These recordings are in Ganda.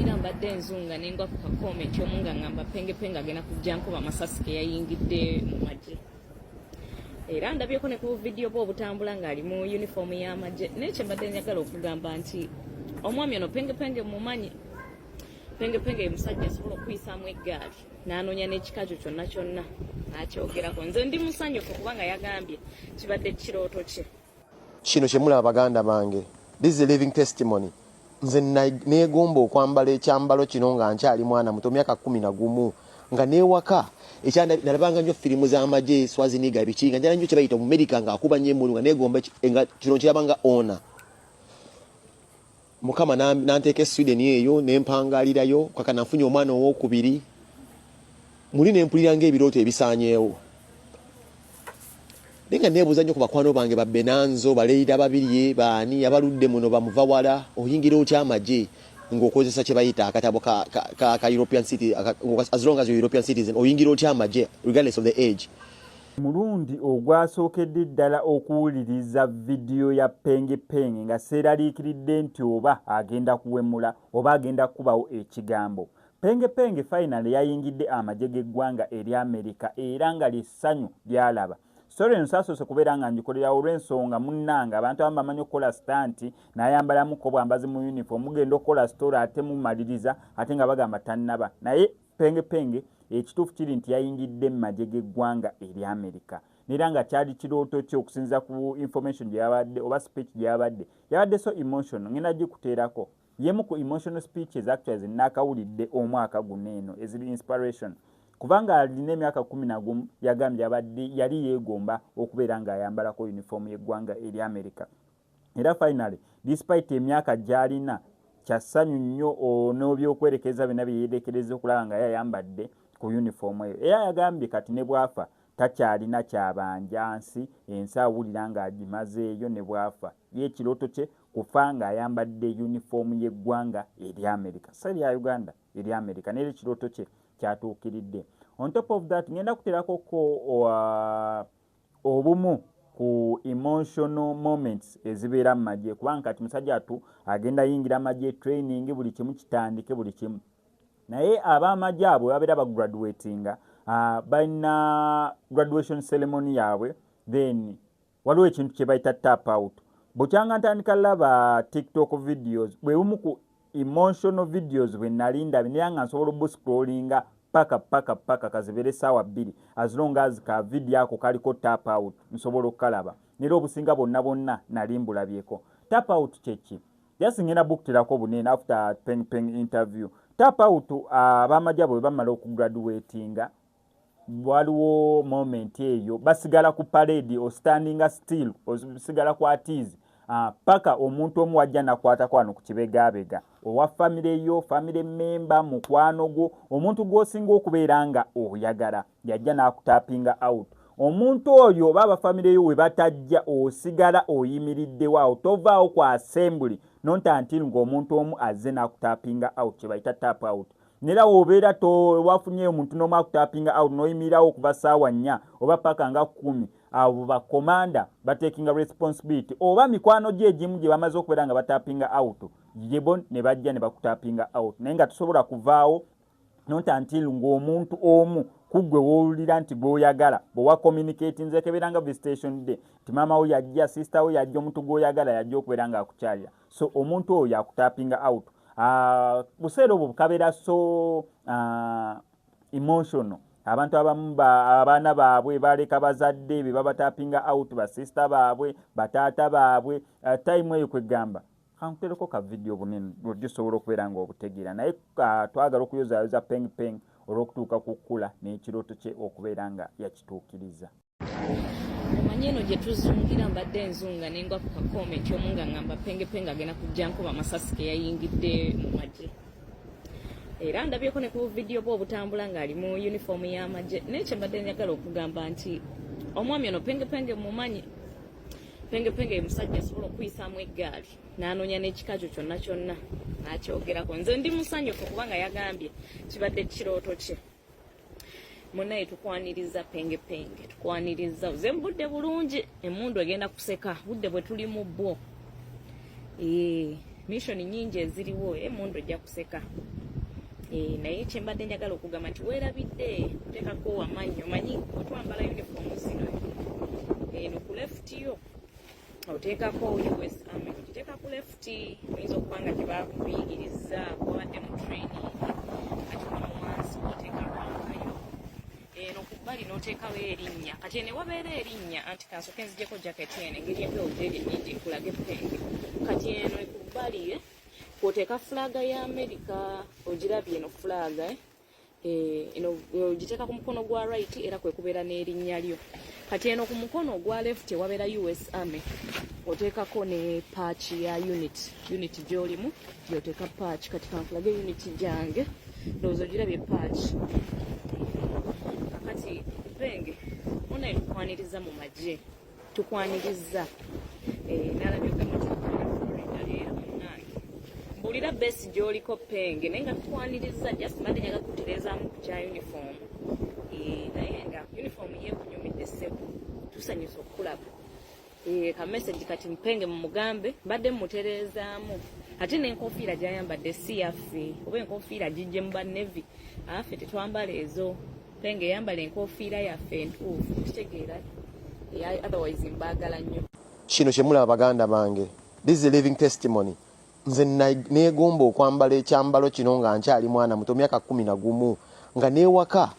tuzungira mbadde enzunga nengwa ku comment omunga ngamba Pengepenga agenda kujja nkuba amasasi ke yayingidde mu magye. Era ndabyeko ne ku video bwo obutambula ng'ali mu uniform y'amagye. Nekye mbadde njagala okugamba nti omwami ono Pengepenge mumanyi. Pengepenge musajja asobola okuyisaamu eggaali n'anoonya n'ekikajo kyonna kyonna n'akyogerako. Nze ndi musanyufu kubanga yagambye kibadde kirooto kye. Kino kye mulaba baganda bange. This is a living testimony. Nze neegomba okwambala ekyambalo kino nga nkyali mwana muto myaka 11 nga neewaka nalabanga nnyo firimu z'amagye Swaziniga biki nga njala nnyo kye bayita mu America nga akuba nnyo emmulu nga neegomba nga kino kirabanga ona. Mukama nanteeka Sweden eyo nempangaalirayo kaka nafunye omwana owokubiri muli nempulira ng'ebirooto ebisaanyeewo. Nenga nebuuza nnyo ku bakwano bange ba Benanzo baleeyira babiri baani abaludde muno bamuva wala oyingira otya amagye ng'okozesa kye bayita akatabo ka European city as long as you're European citizen oyingira otya amagye regardless of the age. Mulundi ogwasookedde ddala okuwuliriza vidiyo ya Pengepenge nga seeraliikiridde nti oba agenda kuwemula oba agenda kubawo ekigambo. Pengepenge finally yayingidde amagye g'eggwanga eri Amerika era nga lyessanyu lyalaba. Story nsasoose kubeera nga ngikolera olw'ensonga munnanga abantu abamu bamanyi okukola stanti n'ayambalamuko bwambazi mu uniform mugenda okukola story ate mumaliriza ate nga bagamba tannaba. Naye Pengepenge ekituufu kiri nti yayingidde mu magye g'eggwanga eri Amerika. Nera nga kyali kirooto kye okusinza ku information gye yabadde oba speech gye yabadde so emotional ngenda gikuteerako. Yemu ku emotional speeches actually zinnaakawulidde omwaka guno eno eziri inspiration. Kubanga alina emyaka 11 yagambye yali yeegomba okubeera ng'ayambalako uniform y'eggwanga eri Amerika. Era finally despite emyaka gy'alina kyassanyu nnyo n'ebyokwerekeza byonna bye yeerekereza okulaba nga yayambadde ku uniform eyo. Era yagambye kati ne bwafa takyalina kyabanja nsi ensi awulira ng'agimazeeyo ne bwafa. Ye ekirooto kye kufa ng'ayambadde uniform y'eggwanga eri Amerika. Si erya Uganda, eri Amerika. N'era ekirooto kye kyatuukiridde. On top of that ngenda kuteerako obumu ku emotional moments ezibeera mu magye kubanga kati musajja agenda yingira magye training buli kimu kitandike buli kimu. Naye ab'amagye abo babeera bagraduatinga balina graduation ceremony yaabwe then waliwo ekintu kye bayita tap out. Bukyanga ntandika laba TikTok videos bwe bumu ku emotional videos bwe nalinda binera nga nsobola obuscrollinga paka kazibeere essaawa 2 as long as ka video ako kaliko tap out nsobola okukalaba. Nera obusinga bonna nali mbulabyeko. Tap out kyeki just ngenda bukuterako bunene after Pengepenge interview. Tap out ab'amagye bwe bamala okugraduatinga waliwo moment eyo basigala ku parade o standing still osigala ku atizi paka omuntu omu wajja nakwatako wano ku kibegabega owa family yo family member mukwano gwo omuntu gw'osinga okubeera nga oyagala yajja n'akutapinga out. Omuntu oyo oba abafamily yo we batajja osigala oyimiriddewo awo tovaawo ku assembly not until ng'omuntu omu azze n'akutapinga out kye bayita tap out. Nera obeera wafunyeyo omuntu n'omu akutapinga out n'oyimirirawo okuva ssaawa 4 oba paka nga 10 abo bakomanda batekinga responsibility oba mikwano gye egimu gye bamaze okubeera nga batapinga out yebo ne bajja ne bakutapinga out. Naye nga tusobola kuvaawo not until ng'omuntu omu kuggwe woowulira nti gw'oyagala bwewa communicating nze kebeera nga visitation day ti maama wo yajja sister wo yajja omuntu gw'oyagala yajja okubeera nga akukyalira so omuntu oyo yakutapinga out. Buseera obwo bukabeera so emotional. Abantu abamu abaana baabwe baleka bazadde be babatapinga out basista baabwe bataata baabwe time eyo kwegamba kankutereko ka video bunene ogisobola okubeera nga obutegeera. Naye twagala okuyozaayoza Pengepenge olw'okutuuka ku kkula n'ekirooto kye okubeera nga yakituukiriza. Omanyi eno gye tuzungira mbadde enzunga nengwa ku comment omunga ngamba Pengepenge agenda kujja nkuba amasasi ke yayingidde mu magye. Era ndabyeko ne ku video bwo obutambula ng'ali mu uniform y'amagye. Nekye mbadde njagala okugamba nti omwami ono Pengepenge mumanyi. Pengepenge musajja asobola okuyisaamu eggaali n'anoonya n'ekikajo kyonna kyonna n'akyogerako. Nze ndi musanyufu kubanga yagambye kibadde kirooto kye. Munaye tukwaniriza Pengepenge tukwaniriza uze mbudde bulungi emmundu egenda kuseka budde bwe tuli mu bwo. mission nyingi eziriwo emondo ejja kuseka naye kyembadde njagala okugamba nti weerabidde oteekako wamannyo manyi otwambala uniform zino eno ku left yo oteekako US Army okiteeka ku left oyinza okuba nga gyebakuyigiriza wabadde mu training kati wano wansi oteekako akayo eno ku bbali n'oteekawo erinnya kati ene wabeera erinnya anti kansooke nzijeko jaketi eno engeri empewo gyeri nnyingi nkulage penge kati eno ku bbali kwoteeka fulaga ya America ogirabye eno fulaga eno ogiteeka ku mukono gwa right era kwe kubeera n'erinnya lyo kati eno ku mukono ogwa left wabeera US Army oteekako ne patch ya unit gy'olimu gyoteeka patch kati kankulage unit gyange ndowooza ogirabye patch kakati penge ona tukwaniriza mu magye tukwaniriza nalabye mbulira besi gy'oliko penge naye nga tukwaniriza just mbadde nyaga kutereezaamu ku kya uniform naye nga uniform yeekunyumidde ssebo tusanyusa okulaba ka message kati mpenge mu mugambe mbadde mmutereezaamu ate n'enkofiira gy'ayambadde si yaffe oba enkofiira gijje mu bannevi affe tetwambala ezo penge yambala enkofiira yaffe entuufu kitegeera otherwise mbaagala nnyo kino kyemulaba baganda bange, this is a living testimony. Nze neegomba okwambala ekyambalo kino nga nkyali mwana muto myaka 11 nga neewaka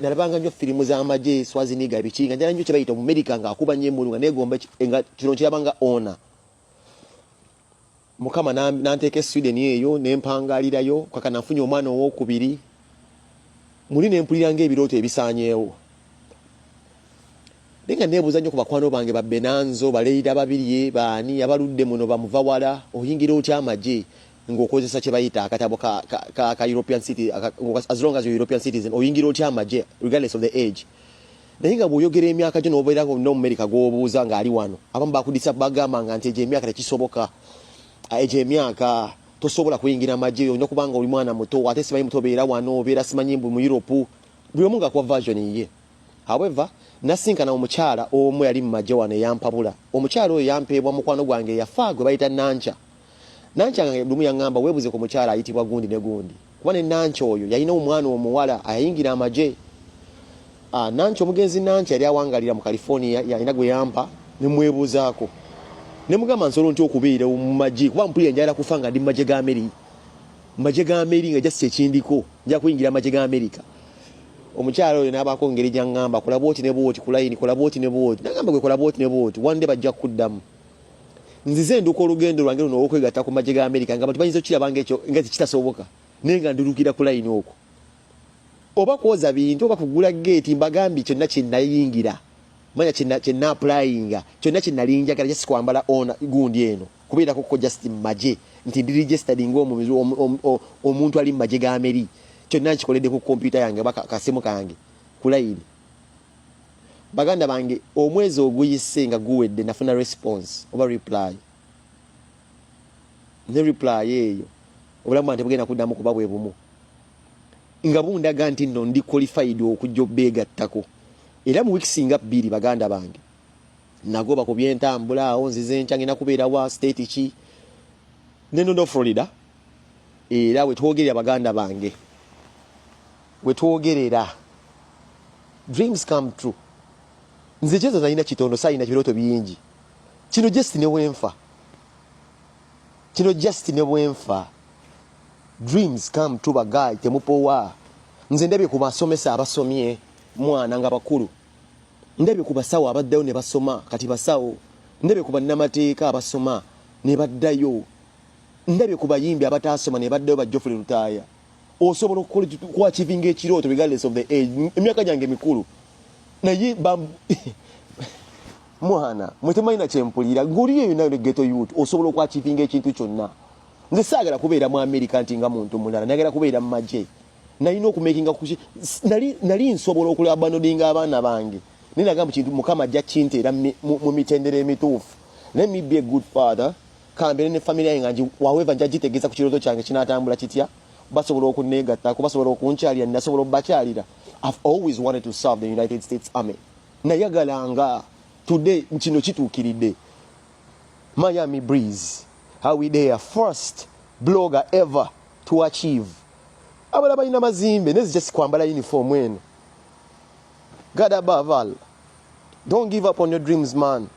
nalabanga nnyo firimu z'amagye Schwarzenegger biki nga njala nnyo kye bayita mu America nga akuba nnyo emmulu nga neegomba nga kino kirabanga ona mukama nanteeka Sweden eyo nempangaalirayo kaka nafunye omwana owokubiri muli nempulira ng'ebirooto ebisaanyeewo nenga neebuuza nnyo ku bakwano bange babbenanzo baleira babiri baani abaludde muno bamuva wala oyingira otya amagye ng'okozesa kye bayita akatabo ka European city as long as you're European citizen oyingira otya amagye regardless of the age naye nga bw'oyogera emyaka gyo n'obeerako no mu America gw'obuuza ng'ali wano abamu bakudisa bagamba nga nti egyo emyaka tekisoboka egyo emyaka tosobola kuyingira amagye olina kubanga oli mwana muto ate simanyi muto obeera wano obeera simanyi mbu mu Europe buli omu ng'akuwa version ye. However nasinkana omukyala omu yali mu magye wano eyampabula omukyala oyo yampeebwa mukwano gwange yafa gwe bayita Nancha nga lumu yaŋŋamba weebuze ku mukyala ayitibwa gundi ne gundi kuba ne Nancha oyo yalina omwana omuwala ayayingira amagye. Nancha omugenzi Nancha yali awangalira mu California yalina gwe yampa ne mwebuuzaako ne mugamba nsolo nti okubeera mu magye kuba mpulira njala kufa nga ndi mu magye ga America nga just ekindiko nja kuyingira amagye ga America. Omukyala oyo n'abaako ngeri gy'aŋŋamba kola bwoti ne bwoti ku layini kola bwoti ne bwoti nagamba gwe kola bwoti ne bwoti wande bajja kuddamu nzize nduka olugendo lwange luno okwegatta ku magye ga America nga bantu bayinza okukirabanga ekyo nga tekitasoboka naye nga ndulukira ku layini okwo oba kwoza bintu oba kugula geeti mbagambye kyonna kye nayingira manya kye naapulayinga kyonna kye nali njagala just kwambala ona gundi eno kubeerako ko just mu magye nti ndi registered ng'omuntu ali mu magye ga America kyonna nkikoledde ku kompyuta yange oba kasimu kange ku layini. Baganda bange omwezi oguyise nga guwedde nafuna response oba reply ne reply eyo obulamu bwange bugenda kuddamu kuba bwe bumu nga bundaga nti nno ndi qualified okujja obbeegattako era mu weeks nga 2 baganda bange nagoba ku byentambula awo nzize nkya ngenda kubeera wa state ki neno Florida era wetwogerera baganda bange wetwogerera dreams come true nze kyezo zalina kitondo sayina kirooto bingi kino just ne bwenfa dreams come true bagayi temupowa nze ndabye ku basomesa abasomye mwana nga bakulu ndabye ku basawo abaddayo ne basoma kati basawo ndabye ku bannamateeka abasoma ne baddayo ndabye ku bayimbi abataasoma ne baddayo ba Geoffrey Lutaaya osobola okuachivinga ekirooto regardless of the age emyaka gyange mikulu naye mwana mwetemalina kyempulira ng'oli eyo nayo ne ghetto youth osobola okuachivinga ekintu kyonna nze saagala kubeera mu America nti nga muntu mulala nagala kubeera mu magye nalina okumakinga nali nsobola okulabanolinga abaana bange naye nagamba kintu Mukama ajja kinteera mu mitendera emituufu let me be a good father kambeere ne family yange nga waweeva nja gitegeeza ku kirooto kyange kinaatambula kitya basobola okuneegattako basobola okunkyalira nasobola obbakyalira. I've always wanted to serve the United States Army nayagalanga today kino kituukiridde Miami Breeze how we there first blogger ever to achieve. Abala balina mazimbe nezi just kwambala uniform wenu. God above all. Don't give up on your dreams, man.